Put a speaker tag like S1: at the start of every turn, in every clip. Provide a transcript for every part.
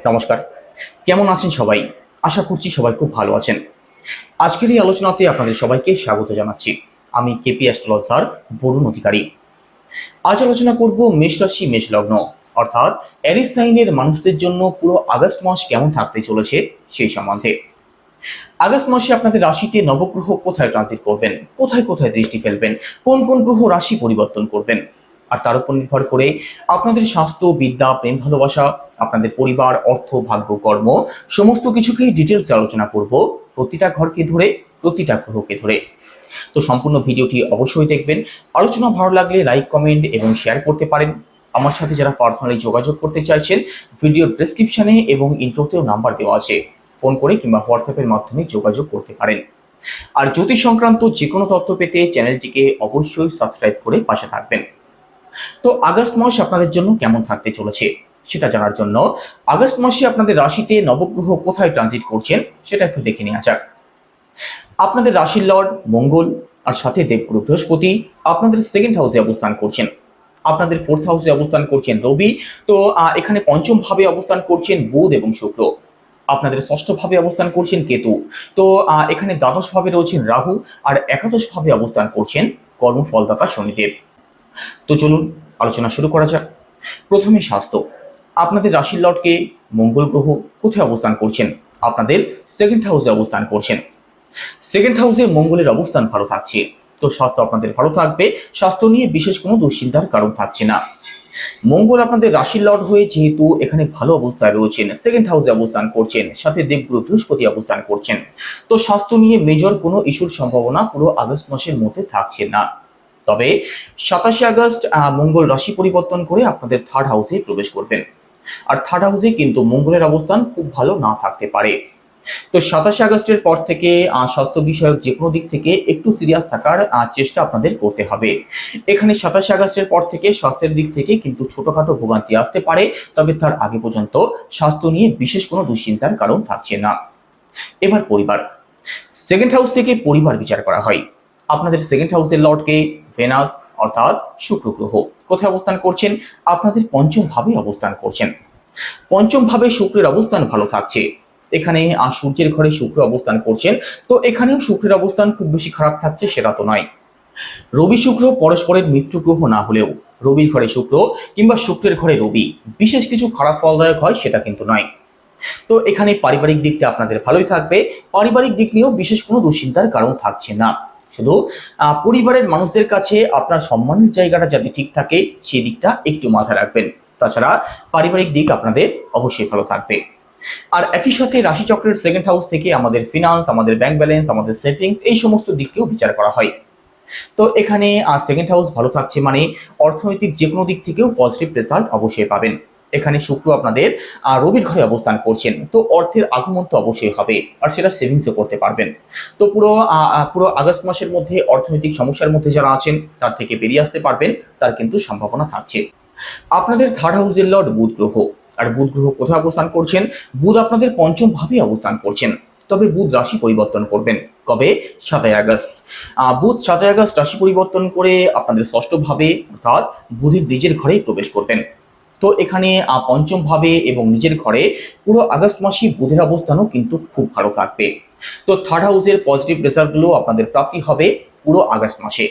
S1: নমস্কার, কেমন আছেন সবাই? আশা করছি সবাই খুব ভালো আছেন। আজকের এই আলোচনাতে আপনাদের সবাইকে স্বাগত জানাচ্ছি। আমি কেপি অ্যাস্ট্রোলজার বরুণ অধিকারী। আজ আলোচনা করব মেষ রাশি মেষ লগ্ন অর্থাৎ এরিস সাইনের মানুষদের জন্য পুরো আগস্ট মাস কেমন থাকতে চলেছে সেই সম্বন্ধে। আগস্ট মাসে আপনাদের রাশিতে নবগ্রহ কোথায় ট্রানজিট করবেন, কোথায় কোথায় দৃষ্টি ফেলবেন, কোন কোন গ্রহ রাশি পরিবর্তন করবেন, আর তার উপর নির্ভর করে আপনাদের স্বাস্থ্য, বিদ্যা, প্রেম, ভালোবাসা, আপনাদের পরিবার, অর্থ, ভাগ্য, কর্ম সমস্ত কিছুকেই ডিটেলসে আলোচনা করব, প্রতিটা ঘরকে ধরে, প্রতিটা গ্রহকে ধরে। তো সম্পূর্ণ ভিডিওটি অবশ্যই দেখবেন। আলোচনা ভালো লাগলে লাইক, কমেন্ট এবং শেয়ার করতে পারেন। আমার সাথে যারা পার্সোনালি যোগাযোগ করতে চাইছেন, ভিডিওর ডেসক্রিপশনে এবং ইন্ট্রোতেও নাম্বার দেওয়া আছে, ফোন করে কিংবা হোয়াটসঅ্যাপের মাধ্যমে যোগাযোগ করতে পারেন। আর জ্যোতিষ সংক্রান্ত যে কোনো তথ্য পেতে চ্যানেলটিকে অবশ্যই সাবস্ক্রাইব করে পাশে থাকবেন। তো আগস্ট মাস আপনাদের জন্য কেমন থাকতে চলেছে সেটা জানার জন্য আগস্ট মাসে আপনাদের রাশিতে নবগ্রহ কোথায় ট্রানজিট করছেন সেটা একটু দেখে নেওয়া যাক। আপনাদের রাশির লর্ড মঙ্গল আর সাথে দেবগুরু বৃহস্পতি আপনাদের সেকেন্ড হাউসে অবস্থান করছেন। আপনাদের ফোর্থ হাউসে অবস্থান করছেন রবি। তো এখানে পঞ্চম ভাবে অবস্থান করছেন বুধ এবং শুক্র। আপনাদের ষষ্ঠ ভাবে অবস্থান করছেন কেতু। তো এখানে দ্বাদশ ভাবে রয়েছেন রাহু, আর একাদশ ভাবে অবস্থান করছেন কর্মফলদাতা শনিদেব। তো চলুন আলোচনা শুরু করা যাক। প্রথমে স্বাস্থ্য। আপনাদের রাশির লর্ডকে মঙ্গল গ্রহ কোথায় অবস্থান করছেন? আপনাদের সেকেন্ড হাউসে অবস্থান করছেন। সেকেন্ড হাউসে মঙ্গলের অবস্থান ভালো থাকছে, তো স্বাস্থ্য আপনাদের ভালো থাকবে। স্বাস্থ্য নিয়ে বিশেষ কোনো দুশ্চিন্তার কারণ থাকছে না। মঙ্গল আপনাদের রাশির লর্ড হয়ে যেহেতু এখানে ভালো অবস্থায় রয়েছেন, সেকেন্ড হাউসে অবস্থান করছেন, সাথে দেবগুরু বৃহস্পতি অবস্থান করছেন, তো স্বাস্থ্য নিয়ে মেজর কোনো ইস্যুর সম্ভাবনা পুরো আগস্ট মাসের মধ্যে থাকছে না। তবে 27 আগস্ট মঙ্গল রাশি পরিবর্তন করে আপনাদের থার্ড হাউসে প্রবেশ করবেন, আর থার্ড হাউসে কিন্তু মঙ্গলের অবস্থান খুব ভালো না থাকতে পারে। তো 27 আগস্টের পর থেকে স্বাস্থ্য বিষয়ক যে কোনো দিক থেকে একটু সিরিয়াস থাকার চেষ্টা আপনাদের করতে হবে। এখানে 27 আগস্টের পর থেকে স্বাস্থ্যের দিক থেকে কিন্তু ছোটখাটো ভোগান্তি আসতে পারে, তবে তার আগে পর্যন্ত স্বাস্থ্য নিয়ে বিশেষ কোনো দুশ্চিন্তার কারণ থাকছে না। এবার পরিবার। সেকেন্ড হাউস থেকে পরিবার বিচার করা হয়। আপনাদের সেকেন্ড হাউসের লর্ডকে ভেনাস অর্থাৎ শুক্র গ্রহ কোথায় অবস্থান করছেন? আপনাদের পঞ্চম ভাবে অবস্থান করছেন। পঞ্চম ভাবে শুক্রের অবস্থান ভালো থাকছে। এখানে সূর্যের ঘরে শুক্র অবস্থান করছেন, তো এখানেও শুক্রের অবস্থান খুব বেশি খারাপ থাকছে সেটা তো নয়। রবি শুক্র পরস্পরের মিত্র গ্রহ না হলেও রবির ঘরে শুক্র কিংবা শুক্রের ঘরে রবি বিশেষ কিছু খারাপ ফলদায়ক হয় সেটা কিন্তু নয়। তো এখানে পারিবারিক দিকটা আপনাদের ভালোই থাকবে। পারিবারিক দিক নিয়েও বিশেষ কোনো দুশ্চিন্তার কারণ থাকছে না। শুধু পরিবারের মানুষদের কাছে আপনার সম্মানের জায়গাটা যাতে ঠিক থাকে সেই দিকটা একটু মাথায় রাখবেন। তাছাড়া পারিবারিক দিক আপনাদের অবশ্যই ভালো থাকবে। আর একই সাথে রাশিচক্রের সেকেন্ড হাউস থেকে আমাদের ফিনান্স, আমাদের ব্যাংক ব্যালেন্স, আমাদের সেভিংস এই সমস্ত দিককেও বিচার করা হয়। তো এখানে সেকেন্ড হাউস ভালো থাকছে মানে অর্থনৈতিক যে কোনো দিক থেকেও পজিটিভ রেজাল্ট অবশ্যই পাবেন। এখানে শুক্র আপনাদের রবির ঘরে অবস্থান করছেন, তো অর্থের আগমন তো অবশ্যই হবে, আর সেটা সেভিংসও করতে পারবেন। তো পুরো আগস্ট মাসের মধ্যে অর্থনৈতিক সমস্যার মধ্যে যারা আছেন তার থেকে বেরিয়ে আসতে পারবেন, তার কিন্তু সম্ভাবনা থাকছে। আপনাদের থার্ড হাউসের লর্ড বুধ গ্রহ, আর বুধ গ্রহ কোথায় অবস্থান করছেন? বুধ আপনাদের পঞ্চম ভাবে অবস্থান করছেন, তবে বুধ রাশি পরিবর্তন করবেন কবে? 7 আগস্ট। বুধ 7 আগস্ট রাশি পরিবর্তন করে আপনাদের ষষ্ঠ ভাবে অর্থাৎ বুধের নিজের ঘরেই প্রবেশ করবেন। তো এখানে পঞ্চম ভাবে এবং নিজের ঘরে পুরো আগস্ট মাসে বুধের অবস্থানও কিন্তু খুব ভালো থাকবে। তো থার্ড হাউসের পজিটিভ রেজাল্টগুলো আপনাদের প্রাপ্তি হবে পুরো আগস্ট মাসে।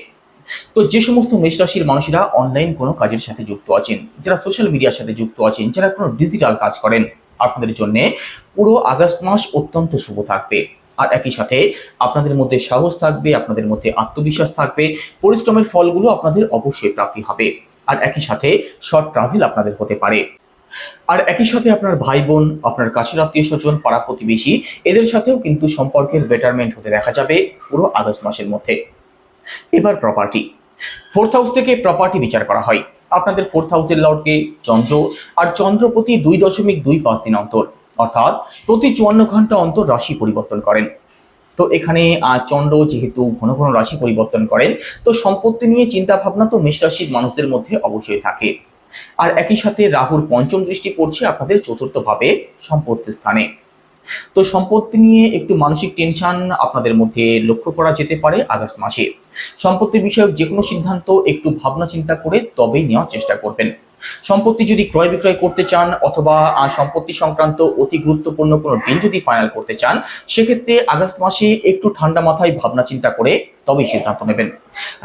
S1: তো যে সমস্ত মেষ রাশির মানুষেরা অনলাইন কোনো কাজের সাথে যুক্ত আছেন, যারা সোশ্যাল মিডিয়ার সাথে যুক্ত আছেন, যারা কোনো ডিজিটাল কাজ করেন, আপনাদের জন্য পুরো আগস্ট মাস অত্যন্ত শুভ থাকবে। আর একই সাথে আপনাদের মধ্যে সাহস থাকবে, আপনাদের মধ্যে আত্মবিশ্বাস থাকবে, পরিশ্রমের ফলগুলো আপনাদের অবশ্যই প্রাপ্তি হবে। আর একই সাথে শর্ট ট্রাভেল আপনাদের হতে পারে। আর একই সাথে আপনার ভাই বোন, আপনার কাছের আত্মীয় স্বজন, পাড়া প্রতিবেশী এদের সাথেও কিন্তু সম্পর্কের বেটারমেন্ট হতে দেখা যাবে পুরো আগস্ট মাসের মধ্যে। এবার প্রপার্টি। ফোর্থ হাউস থেকে প্রপার্টি বিচার করা হয়। আপনাদের ফোর্থ হাউসের লর্ডকে চন্দ্র, আর চন্দ্র প্রতি 2.25 দিন অন্তর অর্থাৎ প্রতি 54 ঘন্টা অন্তর রাশি পরিবর্তন করেন। তো এখানে চন্দ্র যেহেতু ঘন ঘন রাশি পরিবর্তন করেন, তো সম্পত্তি নিয়ে চিন্তা ভাবনা তো মেষ রাশির মানুষদের মধ্যে অবশ্যই থাকে। আর একই সাথে রাহুর পঞ্চম দৃষ্টি পড়ছে আপনাদের চতুর্থ ভাবে সম্পত্তির স্থানে। তো সম্পত্তি নিয়ে একটু মানসিক টেনশন আপনাদের মধ্যে লক্ষ্য করা যেতে পারে আগস্ট মাসে। সম্পত্তি বিষয়ক যে কোনো সিদ্ধান্ত একটু ভাবনা চিন্তা করে তবেই নেওয়ার চেষ্টা করবেন। সম্পত্তি যদি ক্রয় বিক্রয় করতে চান অথবা সম্পত্তি সংক্রান্ত অতি গুরুত্বপূর্ণ কোনো ডিল যদি ফাইনাল করতে চান, সেক্ষেত্রে আগস্ট মাসে একটু ঠান্ডা মাথায় ভাবনা চিন্তা করে তবেই সিদ্ধান্ত নেবেন।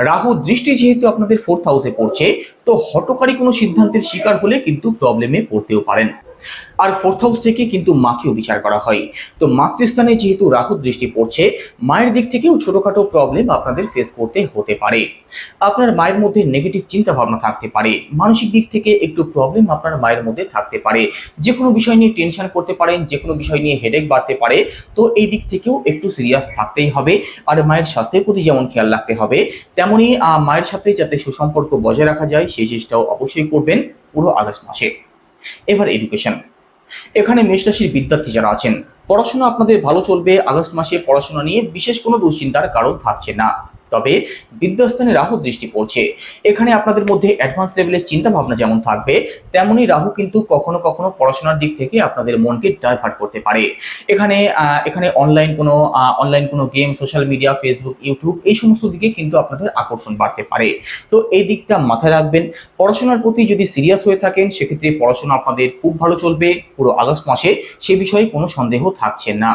S1: রাহু দৃষ্টি যেহেতু আপনাদের 4th হাউসে পড়ছে, তো হঠকারী কোনো সিদ্ধান্তের শিকার হলে কিন্তু প্রবলেমে পড়তেও পারেন। আর 4th হাউস থেকে কিন্তু মাকেও বিচার করা হয়, তো মাতৃস্থানে যেহেতু রাহু দৃষ্টি পড়ছে, মায়ের দিক থেকেও ছোটখাটো প্রবলেম আপনাদের ফেস করতে হতে পারে। আপনার মায়ের মধ্যে নেগেটিভ চিন্তা ভাবনা থাকতে পারে, মানসিক দিক থেকে একটু প্রবলেম আপনার মায়ের মধ্যে থাকতে পারে, যে কোনো বিষয় নিয়ে টেনশন করতে পারেন, যে কোনো বিষয় নিয়ে হেডেক বাড়তে পারে। তো এই দিক থেকেও একটু সিরিয়াস থাকতেই হবে। আর মায়ের স্বাস্থ্যের প্রতি যেমন খেয়াল রাখতে হবে, তেমনি মায়ের সাথে যাতে সুসম্পর্ক বজায় রাখা যায় সেই চেষ্টাও অবশ্যই করবেন পুরো আগস্ট মাসে। এবার এডুকেশন, এখানে মেষ রাশির বিদ্যার্থী যারা আছেন, পড়াশোনা আপনাদের ভালো চলবে। আগস্ট মাসে পড়াশোনা নিয়ে বিশেষ কোনো দুশ্চিন্তার কারণ থাকছে না। তবে বিদ্যাস্থানে রাহু দৃষ্টি পড়ছে, এখানে আপনাদের মধ্যে অ্যাডভান্স লেভেলের চিন্তা ভাবনা যেমন থাকবে, তেমনি রাহু কিন্তু কখনো কখনো পড়াশোনার দিক থেকে আপনাদের মনকে ডাইভার্ট করতে পারে। এখানে অনলাইন কোনো game, social media, Facebook, YouTube এই সমস্ত দিকে কিন্তু আপনাদের আকর্ষণ বাড়তে পারে। তো এই দিকটা মাথায় রাখবেন। পড়াশোনার প্রতি যদি সিরিয়াস হয়ে থাকেন, সেক্ষেত্রে পড়াশোনা আপনাদের খুব ভালো চলবে পুরো আগস্ট মাসে, সে বিষয়ে কোনো সন্দেহ থাকছে না।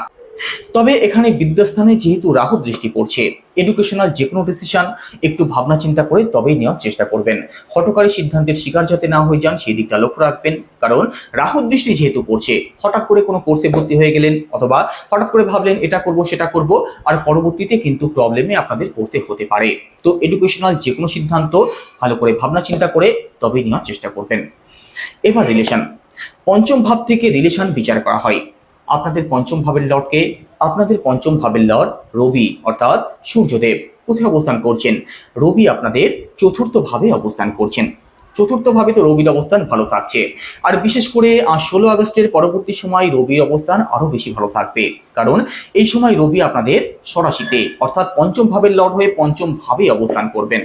S1: তবে এখানে বিদ্যাস্থানে যেহেতু রাহু দৃষ্টি পড়ছে, এডুকেশনাল যে কোনো ডিসিশন একটু ভাবনা চিন্তা করে তবেই নেওয়ার চেষ্টা করবেন। হঠকারী সিদ্ধান্তের শিকার যাতে না হয়ে যান সেই দিকটা লক্ষ্য রাখবেন। কারণ রাহু দৃষ্টি যেহেতু পড়ছে, হঠাৎ করে কোনো কোর্সে ভর্তি হয়ে গেলেন অথবা হঠাৎ করে ভাবলেন এটা করব সেটা করব, আর পরবর্তীতে কিন্তু প্রবলেমে আপনাদের পড়তে হতে পারে। তো এডুকেশনাল যে কোনো সিদ্ধান্ত ভালো করে ভাবনা চিন্তা করে তবেই নেওয়ার চেষ্টা করবেন। এবার রিলেশন, পঞ্চম ভাব থেকে রিলেশন বিচার করা হয়। আপনাদের পঞ্চম ভাবের লর্ডকে, আপনাদের পঞ্চম ভাবের লর্ড রবি অর্থাৎ সূর্যদেব কোথায় অবস্থান করছেন? রবি আপনাদের চতুর্থ ভাবে অবস্থান করছেন। চতুর্থ ভাবে তো রবির অবস্থান ভালো থাকছে, আর বিশেষ করে 16 আগস্টের পরবর্তী সময় রবির অবস্থান আরো বেশি ভালো থাকবে। কারণ এই সময় রবি আপনাদের স্বরাশিতে অর্থাৎ পঞ্চম ভাবের লর্ড হয়ে পঞ্চম ভাবে অবস্থান করবেন।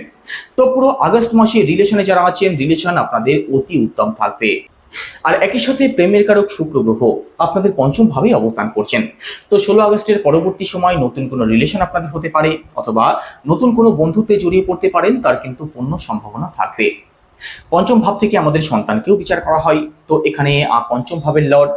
S1: তো পুরো আগস্ট মাসে রিলেশনে যারা আছেন, রিলেশন আপনাদের অতি উত্তম থাকবে। আর একই সাথে প্রেমের কারক শুক্র গ্রহ আপনাদের পঞ্চম ভাবে অবস্থান করছেন। তো 16 আগস্টের পরবর্তী সময় নতুন কোনো রিলেশন আপনাদের হতে পারে অথবা নতুন কোনো বন্ধুত্বে জড়িয়ে পড়তে পারেন, তার কিন্তু পূর্ণ সম্ভাবনা থাকবে। পঞ্চম ভাব থেকে আমাদের সন্তানকেও বিচার করা হয়। তো এখানে পঞ্চম ভাবের লর্ড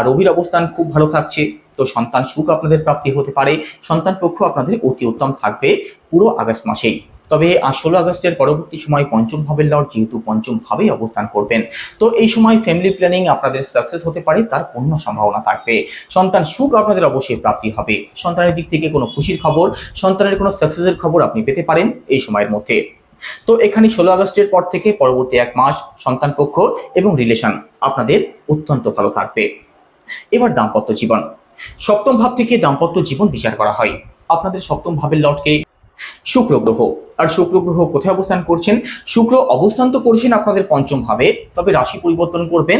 S1: রবির অবস্থান খুব ভালো থাকছে। তো সন্তান সুখ আপনাদের প্রাপ্তি হতে পারে, সন্তান পক্ষ আপনাদের অতি উত্তম থাকবে পুরো আগস্ট মাসেই। তবে 16 আগস্টের পরবর্তী সময় পঞ্চম ভাবের লর্ড যেহেতু পঞ্চম ভাবেই অবস্থান করবেন, তো এই সময় ফ্যামিলি প্ল্যানিং আপনাদের সাকসেস হতে পারে, তার পূর্ণ সম্ভাবনা থাকবে। সন্তান সুখ আপনাদের অবশ্যই প্রাপ্তি হবে। সন্তানের দিক থেকে কোনো খুশির খবর, সন্তানের কোনো সাকসেসের খবর আপনি পেতে পারেন এই সময়ের মধ্যে। তো এখানে 16 আগস্টের পর থেকে পরবর্তী 1 মাস সন্তান পক্ষ এবং রিলেশন আপনাদের অত্যন্ত ভালো থাকবে। এবার দাম্পত্য জীবন, সপ্তম ভাব থেকে দাম্পত্য জীবন বিচার করা হয়। আপনাদের সপ্তম ভাবের লর্ডকে শুক্র গ্রহ, আর শুক্র গ্রহ কোথায় অবস্থান করছেন? শুক্র অবস্থান তো করছেন আপনাদের পঞ্চম ভাবে, তবে রাশি পরিবর্তন করবেন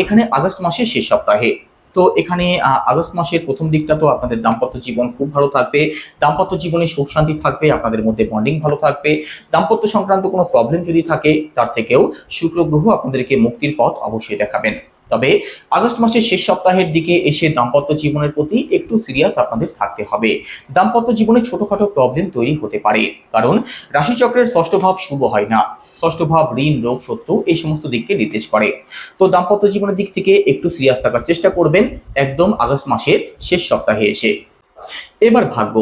S1: এখানে আগস্ট মাসের শেষ সপ্তাহে। তো এখানে আগস্ট মাসের প্রথম দিকটা তো আপনাদের দাম্পত্য জীবন খুব ভালো থাকবে, দাম্পত্য জীবনে সুখ শান্তি থাকবে, আপনাদের মধ্যে বন্ডিং ভালো থাকবে। দাম্পত্য সংক্রান্ত কোনো প্রবলেম যদি থাকে, তার থেকেও শুক্র গ্রহ আপনাদেরকে মুক্তির পথ অবশ্যই দেখাবেন। তবে আগস্ট মাসের শেষ সপ্তাহের দিকে এসে দাম্পত্য জীবনের প্রতি একটু সিরিয়াস আপনাদের থাকতে হবে। দাম্পত্য জীবনে ছোটখাটো প্রবলেম তৈরি হতে পারে, কারণ রাশিচক্রের ষষ্ঠ ভাব শুভ হয় না। ষষ্ঠ ভাব ঋণ, রোগ, শত্রু এই সমস্ত দিককে নির্দেশ করে। তো দাম্পত্য জীবনের দিক থেকে একটু সিরিয়াস থাকার চেষ্টা করবেন একদম আগস্ট মাসের শেষ সপ্তাহে এসে। এবার ভাগ্য,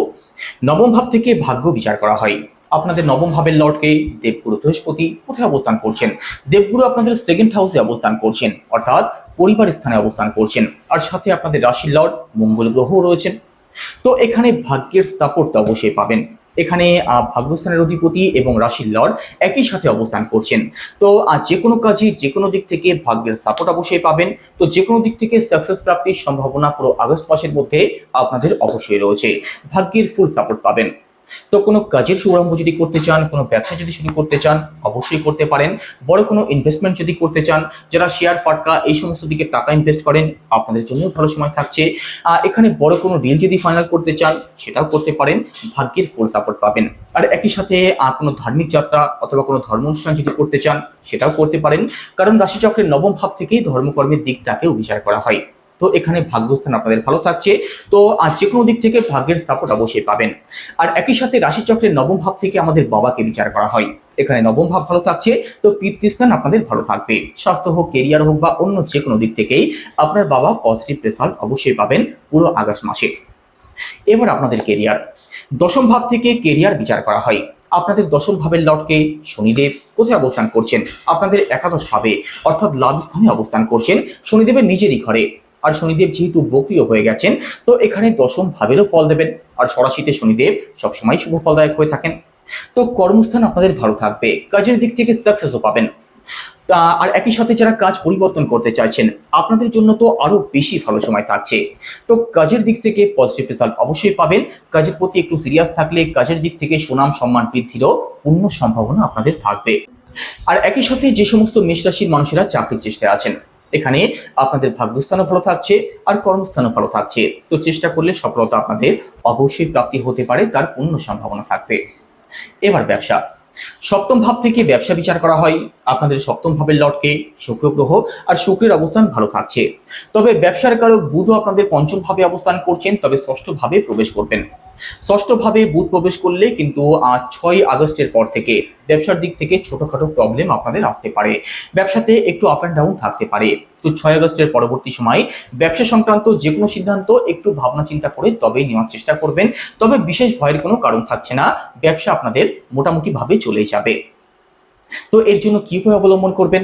S1: নবম ভাব থেকে ভাগ্য বিচার করা হয়। আপনাদের নবম ভাবের লর্ডকে দেবগুরু বৃহস্পতি কোথায় অবস্থান করছেন? দেবগুরু আপনাদের 2nd হাউসে অবস্থান করছেন, অর্থাৎ পরিবার স্থানে অবস্থান করছেন, আর সাথে আপনাদের রাশির লর্ড মঙ্গল গ্রহও রয়েছেন। তো এখানে ভাগ্যের সাপোর্ট অবশ্যই পাবেন। এখানে ভাগ্যস্থানের অধিপতি এবং রাশির লর্ড একই সাথে অবস্থান করছেন। তো যে কোনো কাজে যে কোনো দিক থেকে ভাগ্যের সাপোর্ট অবশ্যই পাবেন। তো যে কোনো দিক থেকে সাকসেস প্রাপ্তির সম্ভাবনা পুরো আগস্ট মাসের মধ্যে আপনাদের অবশ্যই রয়েছে, ভাগ্যের ফুল সাপোর্ট পাবেন। তো কোনো কাজের শুভারম্ভ যদি করতে চান, কোনো ব্যবসা যদি শুরু করতে চান, অবশ্যই করতে পারেন। বড় কোনো ইনভেস্টমেন্ট যদি করতে চান, যারা শেয়ার ফাটকা এই সমস্ত দিকে টাকা ইনভেস্ট করেন, আপনাদের জন্য ভালো সময় থাকছে। এখানে বড় কোনো ডিল যদি ফাইনাল করতে চান, সেটাও করতে পারেন, ভাগ্যের ফুল সাপোর্ট পাবেন। আর একই সাথে কোনো ধার্মিক যাত্রা অথবা কোনো ধর্ম অনুষ্ঠান যদি করতে চান, সেটাও করতে পারেন, কারণ রাশিচক্রের নবম ভাব থেকেই ধর্মকর্মের দিকটাকেও বিচার করা হয়। তো এখানে ভাগ্যস্থান আপনাদের ভালো থাকছে। তো যে কোনো দিক থেকে ভাগ্যের সাপোর্ট অবশ্যই পাবেন। আর একই সাথে রাশিচক্রের নবম ভাব থেকে আমাদের বাবাকে বিচার করা হয়। এখানে নবম ভাব ভালো থাকছে, তো পিতৃস্থান আপনাদের ভালো থাকবে। স্বাস্থ্য হোক, কেরিয়ার হোক বা অন্য যে কোনো দিক থেকেই আপনার বাবা পজিটিভ রেজাল্ট অবশ্যই পাবেন পুরো আগস্ট মাসে। এবার আপনাদের কেরিয়ার, দশম ভাব থেকে কেরিয়ার বিচার করা হয়। আপনাদের দশম ভাবের লর্ডকে শনিদেব কোথায় অবস্থান করছেন? আপনাদের একাদশ ভাবে অর্থাৎ লাভ স্থানে অবস্থান করছেন, শনিদেবের নিজেরই ঘরে। আর শনিদেব যেহেতু বক্রিয় হয়ে গেছেন, তো এখানে দশম ভাবেরও ফল দেবেন। আর সরাসিতে শনিদেব সবসময় শুভ ফলদায়ক হয়ে থাকেন। তো কর্মস্থান আপনাদের ভালো থাকবে, কাজের দিক থেকে সাকসেসও পাবেন। আর একই সাথে যারা কাজ পরিবর্তন করতে চাইছেন, আপনাদের জন্য তো আরো বেশি ভালো সময় থাকছে। তো কাজের দিক থেকে পজিটিভ রেজাল্ট অবশ্যই পাবেন। কাজের প্রতি একটু সিরিয়াস থাকলে কাজের দিক থেকে সুনাম সম্মান বৃদ্ধিরও পূর্ণ সম্ভাবনা আপনাদের থাকবে। আর একই সাথে যে সমস্ত মেষ রাশির মানুষেরা চাকরির চেষ্টায় আছেন, এখানে আপনাদের ভাগ্যস্থানও ভালো থাকছে আর কর্মস্থানও ভালো থাকছে। তো চেষ্টা করলে সফলতা আপনাদের অবশ্যই প্রাপ্তি হতে পারে, তার পূর্ণ সম্ভাবনা থাকবে। এবার ব্যবসা, সপ্তম ভাব থেকে ব্যবসা বিচার করা হয়। আপনাদের সপ্তম ভাবের লর্ডকে শুক্র গ্রহ, আর শুক্রের অবস্থান ভালো থাকছে। তবে ব্যবসার কারক বুধও আপনাদের পঞ্চম ভাবে অবস্থান করছেন, তবে ষষ্ঠ ভাবে প্রবেশ করবেন। ষষ্ঠ ভাবে বুধ প্রবেশ করলে কিন্তু 6 আগস্টের পর থেকে ব্যবসার দিক থেকে ছোটখাটো প্রবলেম আপনাদের আসতে পারে, ব্যবসাতে একটু আপ অ্যান্ড ডাউন থাকতে পারে। তো 6 আগস্টের পরবর্তী সময় ব্যবসা সংক্রান্ত যে কোনো সিদ্ধান্ত একটু ভাবনা চিন্তা করে তবেই নেওয়ার চেষ্টা করবেন। তবে বিশেষ ভয়ের কোনো কারণ থাকছে না, ব্যবসা আপনাদের মোটামুটি ভাবে চলে যাবে। তো এর জন্য কি উপায় অবলম্বন করবেন?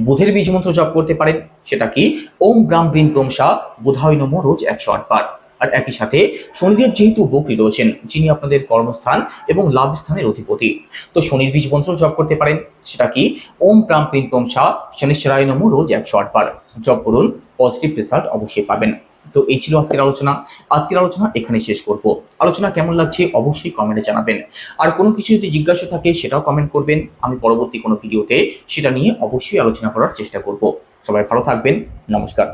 S1: বুধের বীজ মন্ত্র জপ করতে পারেন, সেটা কি ওম ব্রাম ব্রিম ব্রোম সা বুধায় নমঃ, রোজ 108 বার। আর একই সাথে শনিদেব যেহেতু বকরি রয়েছেন, যিনি আপনাদের কর্মস্থান এবং লাভ স্থানের অধিপতি, তো শনির বীজ মন্ত্র জপ করতে পারেন, সেটা কি ওম প্রাম প্রিম প্রম সা শনিশ্বরায় নমঃ, রোজ 108 বার জপ করুন। পজিটিভ রেজাল্ট অবশ্যই পাবেন। তো এই ছিল আজকের আলোচনা। আজকের আলোচনা এখানে শেষ করব। আলোচনা কেমন লাগছে অবশ্যই কমেন্টে জানাবেন। আর কোনো কিছু যদি জিজ্ঞাসা থাকে সেটাও কমেন্ট করবেন, আমি পরবর্তী কোনো ভিডিওতে সেটা নিয়ে অবশ্যই আলোচনা করার চেষ্টা করব। সবাই ভালো থাকবেন, নমস্কার।